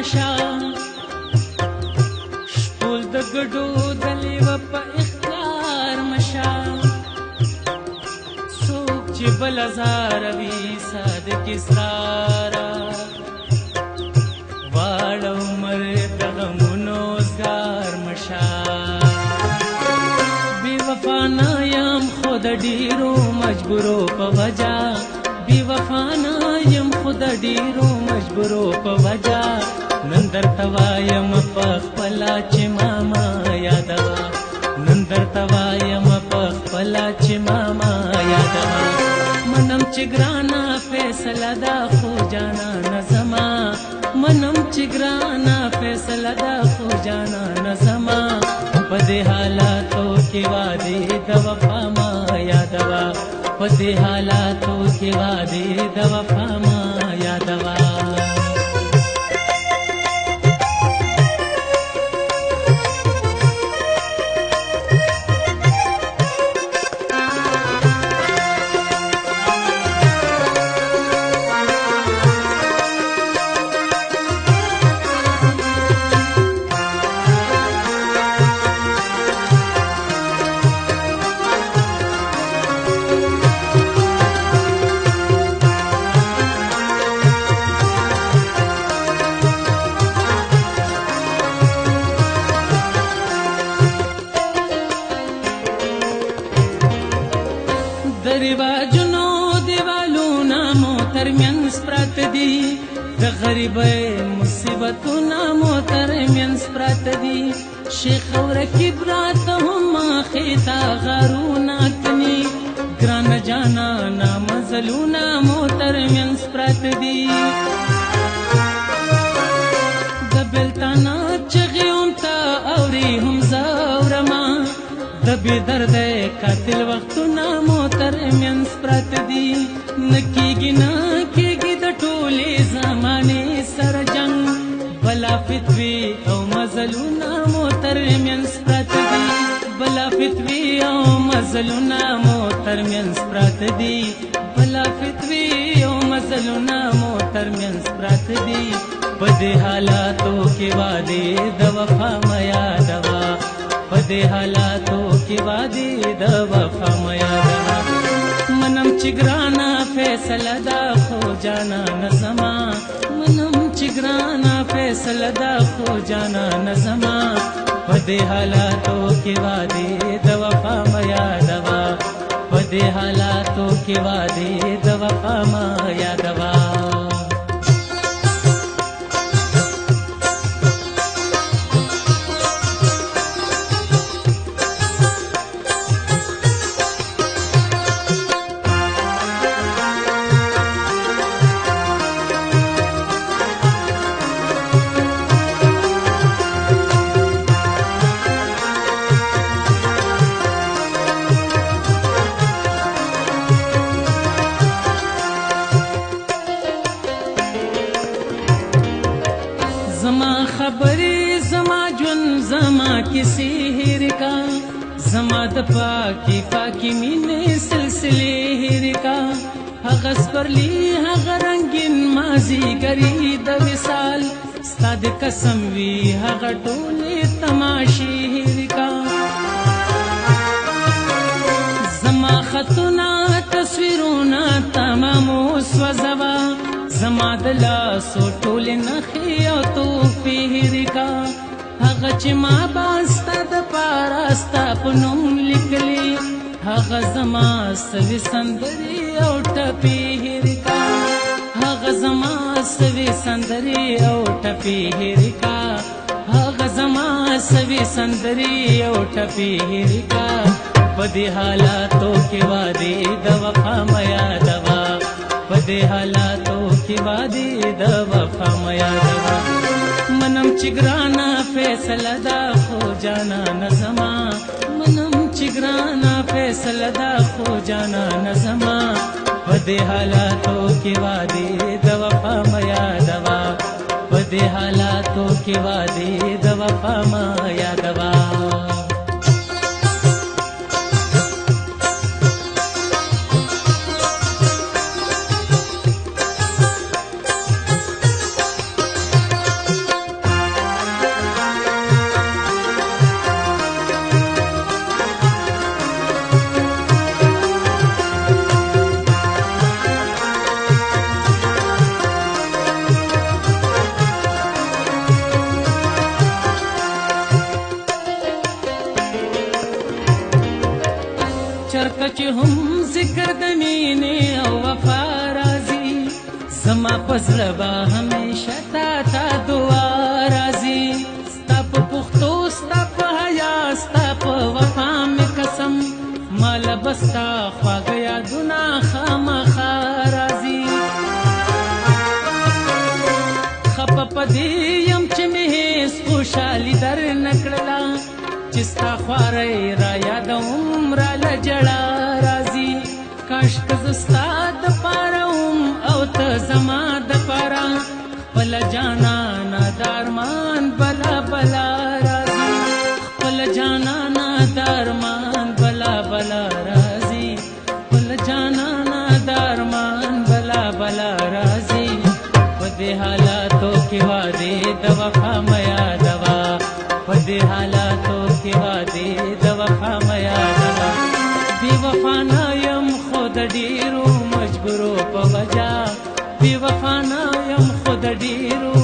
مشا شپول د ګډو د لیوه په اختیار مشا څوک چې بل ازاروي صادق اسرارا واړه عمر د غمونو زګار مشا بې وفا نه یم خو د ډېرو مجبورو په وجه بې وفا نه یم خو د ډېرو مجبورو په وجه نن درته وایم په خپله چې ماما یادوه نن درته وایم په خپله چې ماما یادوه منم چې ګرانه فیصله ده خو جانانه زما منم چې ګرانه فیصله ده خو جانانه زما په دې حالاتو کې وعدې د وفا ما یادوه په دې حالاتو کې وعدې د وفا ما یادوه رواجونو دیوالونه مو ترمنځ پراته دي د غریبۍ مصیبتونه مو ترمنځ پراته دي شیخ او رقیب راته هم خیتا غارونه کني ګرانه جانانه مزلونه مو ترمنځ پراته دي د بېلتانه چغې هم ته اوري هم زه اورمه د بې درده قاتل وختونه مو ترمنځ پراته دي نه کېږي نه کېږي د ټولې زمانې سره جنګ بلا فتوي او مزلونه مو ترمنځ پراته دي بلا فتوي او مزلونه مو ترمنځ پراته دي بلا فتوي او مزلونه مو ترمنځ پراته دي په دې حالاتو کې وعدې د وفا مه یادوه په دې حالاتو کې وعدې د وفا مه یادوه منم چې ګرانه فیصله ده خو جانانه زما منم چې ګرانه فیصله ده خو جانانه زما په دې حالاتو کې وعدې د وفا مه یادوه په دې حالاتو کې وعدې د وفا مه یادوه زما خبرې زما ژوند زما کیسې هېر کا زما د پاکي پاکي مینې سلسلې هېر کا هغه سپرلي هغه رنګین مازیګري د وصال ستا د قسم وي هغه ټولې تماشې هېر کا زما خطونه تصویرونه تمام وسوځوه زما د لاسو ټولې نښې او توپې هېرې کا هغه چې ما به ستا دپاره ستا په نوم لیکلې هغه زما سوي سندرې او ټپې هېرې کا هغه زما سوي سندرې او ټپې هېرې کا هغه زما سوي سندرې او ټپې هېرې کا په دې حالاتو کې وعدې د وفا مه یادوه په دې حالاتو کې وعدې د وفا مه یادوه منم چې ګرانه فیصله ده خو جانانه زما منم چې ګرانه فیصله ده خو جانانه زما په دې حالاتو کې وعدې د وفا مه یادوه په دې حالاتو کې وعدې د وفا مه یادوه چې هم ذکر د مینې او وفا راځي زما په زړه به همیشه تا ته دعا راځي ستا په پښتو ستا په حیا ستا په وفا مې قسم ماله به ستا خواږه یادونه خامخا راځي خفه په دې یم چې مې هېڅ خوشحالي در نه کړله چې ستا خوارۍ را یادوم راله ژړا راځي کاشکه زه ستا دپاره وم او ته زما دپاره خپله جانانه د ارمان بلا بلا راځي خپله جانانه د ارمان بلا بلا راځي خپله جانانه د ارمان بلا بلا راځي په دې حالاتو کې وعدې د وفا مه یادوه په دې حالاتو کې وعدې د وفا مه یادوه بې وفا نه یم خو د ډېرو مجبورو په وجه بې وفا نه یم خو د ډېرو